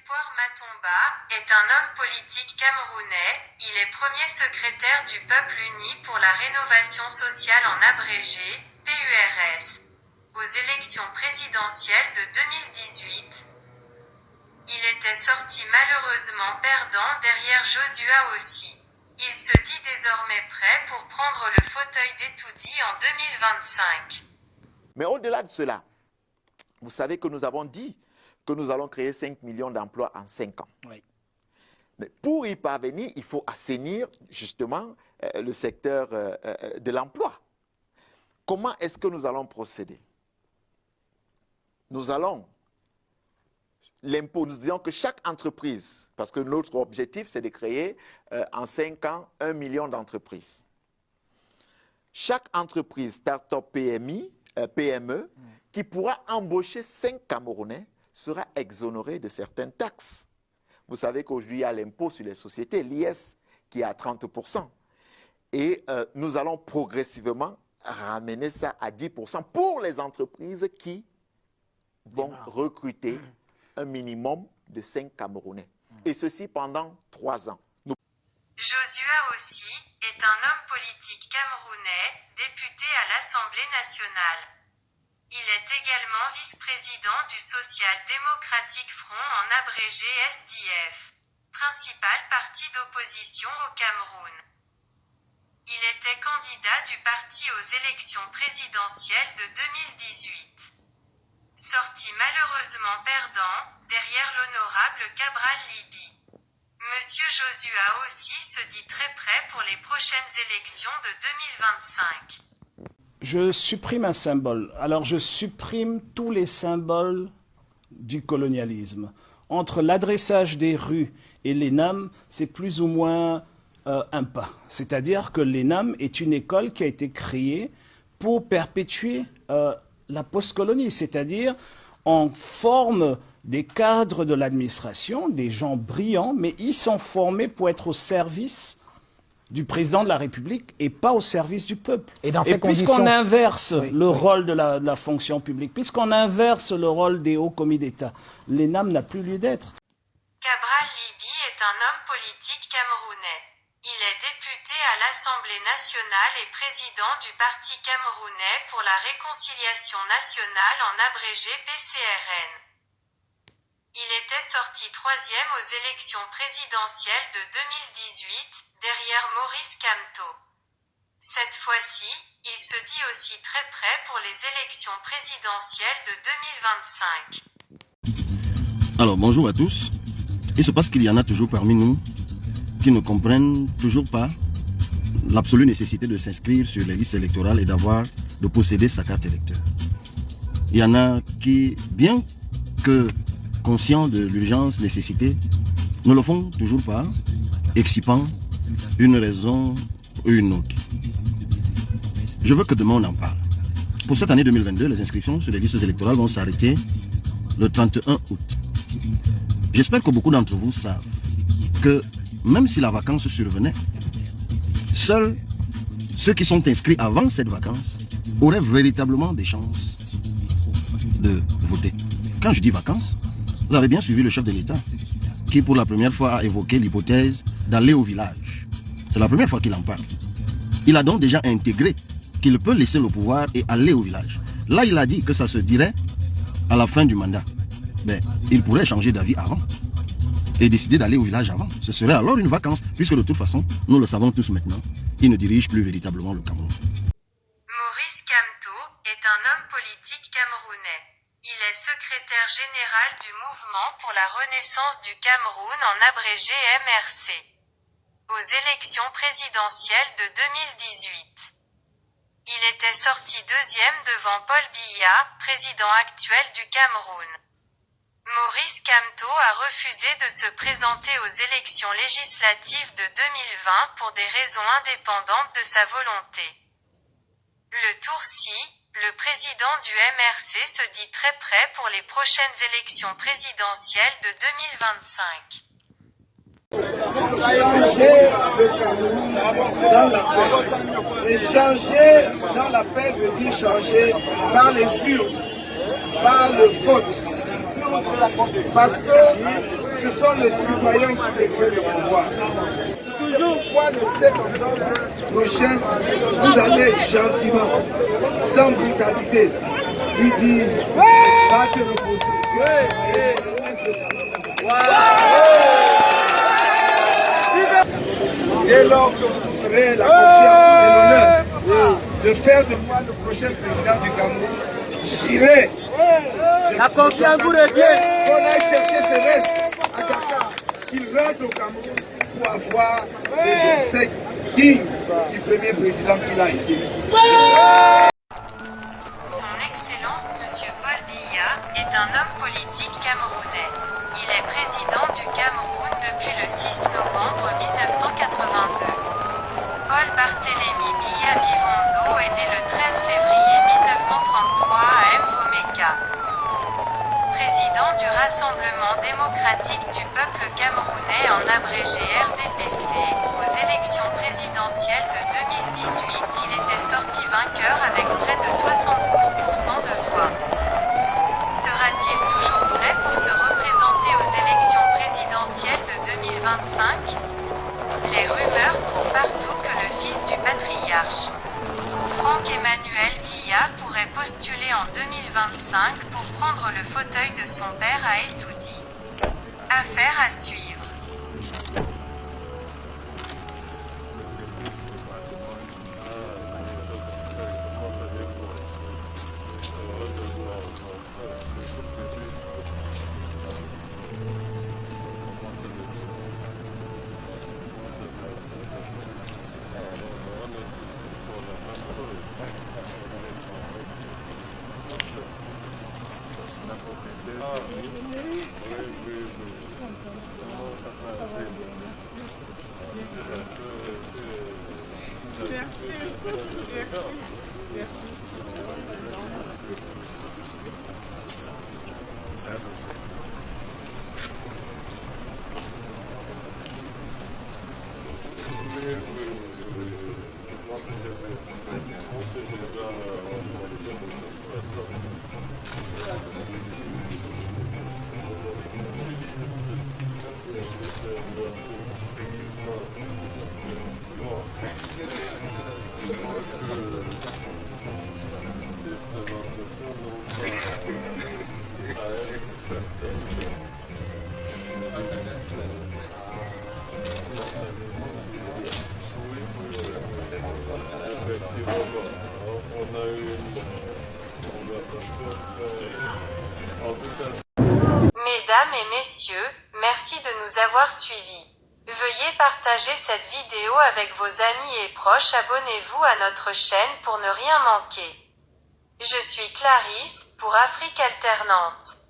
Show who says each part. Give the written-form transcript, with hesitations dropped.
Speaker 1: Espoir Matomba est un homme politique camerounais, il est premier secrétaire du Peuple uni pour la rénovation sociale en abrégé, PURS. Aux élections présidentielles de 2018, il était sorti malheureusement perdant derrière Joshua aussi. Il se dit désormais prêt pour prendre le fauteuil d'Etoudi en 2025.
Speaker 2: Mais au-delà de cela, vous savez que nous avons dit que nous allons créer 5 millions d'emplois en 5 ans.
Speaker 3: Oui.
Speaker 2: Mais pour y parvenir, il faut assainir justement le secteur de l'emploi. Comment est-ce que nous allons procéder? Nous allons, l'impôt, nous disons que chaque entreprise, parce que notre objectif c'est de créer en 5 ans 1 million d'entreprises. Chaque entreprise, start-up PME, qui pourra embaucher 5 Camerounais, sera exonérée de certaines taxes. Vous savez qu'aujourd'hui, il y a l'impôt sur les sociétés, l'IS, qui est à 30%. Et nous allons progressivement ramener ça à 10% pour les entreprises qui vont recruter un minimum de 5 Camerounais. Et ceci pendant 3 ans.
Speaker 1: Joshua aussi est un homme politique camerounais, député à l'Assemblée nationale. Il est également vice-président du Social Democratic Front en abrégé SDF, principal parti d'opposition au Cameroun. Il était candidat du parti aux élections présidentielles de 2018. Sorti malheureusement perdant, derrière l'honorable Cabral Libi. Monsieur Joshua aussi se dit très prêt pour les prochaines élections de 2025.
Speaker 3: Je supprime un symbole. Alors je supprime tous les symboles du colonialisme. Entre l'adressage des rues et l'ENAM, c'est plus ou moins un pas. C'est-à-dire que l'ENAM est une école qui a été créée pour perpétuer la post-colonie. C'est-à-dire on forme des cadres de l'administration, des gens brillants, mais ils sont formés pour être au service du président de la République et pas au service du peuple. Et puisqu'on inverse le rôle de la fonction publique, puisqu'on inverse le rôle des hauts commis d'État, l'ENAM n'a plus lieu d'être.
Speaker 1: Cabral Libi est un homme politique camerounais. Il est député à l'Assemblée nationale et président du Parti camerounais pour la réconciliation nationale en abrégé PCRN. Il était sorti 3e aux élections présidentielles de 2018, derrière Maurice Kamto. Cette fois-ci, il se dit aussi très prêt pour les élections présidentielles de 2025.
Speaker 4: Alors bonjour à tous. Il se passe qu'il y en a toujours parmi nous qui ne comprennent toujours pas l'absolue nécessité de s'inscrire sur les listes électorales et de posséder sa carte électeur. Il y en a qui, bien que conscients de l'urgence, nécessité, ne le font toujours pas, excipant une raison ou une autre. Je veux que demain on en parle. Pour cette année 2022, les inscriptions sur les listes électorales vont s'arrêter le 31 août. J'espère que beaucoup d'entre vous savent que même si la vacance survenait, seuls ceux qui sont inscrits avant cette vacance auraient véritablement des chances de voter. Quand je dis vacances, vous avez bien suivi le chef de l'État qui pour la première fois a évoqué l'hypothèse d'aller au village. C'est la première fois qu'il en parle. Il a donc déjà intégré qu'il peut laisser le pouvoir et aller au village. Là, il a dit que ça se dirait à la fin du mandat. Mais il pourrait changer d'avis avant et décider d'aller au village avant. Ce serait alors une vacance, puisque de toute façon, nous le savons tous maintenant, il ne dirige plus véritablement le Cameroun.
Speaker 1: Maurice Kamto est un homme politique camerounais. Il est secrétaire général du Mouvement pour la Renaissance du Cameroun en abrégé MRC. Aux élections présidentielles de 2018. Il était sorti 2e devant Paul Biya, président actuel du Cameroun. Maurice Kamto a refusé de se présenter aux élections législatives de 2020 pour des raisons indépendantes de sa volonté. Le tour-ci, le président du MRC se dit très prêt pour les prochaines élections présidentielles de 2025.
Speaker 5: Changer le Cameroun dans la paix. Et changer dans la paix veut dire changer par les urnes, par le vote. Parce que ce sont les citoyens qui détiennent le pouvoir. Toujours pourquoi le 7 octobre prochain, vous allez gentiment, sans brutalité, lui dire va te reposer. Dès lors que vous ferez la confiance et l'honneur de faire de moi le prochain président du Cameroun, j'irai. La confiance vous revient. Qu'on aille chercher ses restes à Dakar, qu'il rentre au Cameroun pour avoir des obsèques dignes du premier président qu'il a été.
Speaker 1: Son Excellence Monsieur Paul Biya est un homme politique camerounais. Il est président du Cameroun depuis le 6 novembre 1982. Paul Barthélémy Biya Bivondo est né le 13 février 1933 à Mvomeka. Président du Rassemblement démocratique du peuple camerounais en abrégé RDPC, aux élections présidentielles de 2018, il était sorti vainqueur avec près de 72% de voix. Sera-t-il toujours prêt pour se représenter aux élections présidentielles de 2025 ? Les rumeurs courent partout que le fils du patriarche, Franck-Emmanuel Biya, pourrait postuler en 2025 pour prendre le fauteuil de son père à Etoudi. Affaire à suivre. Mesdames et messieurs, merci de nous avoir suivis. Veuillez partager cette vidéo avec vos amis et proches. Abonnez-vous à notre chaîne pour ne rien manquer. Je suis Clarisse, pour Afrique Alternance.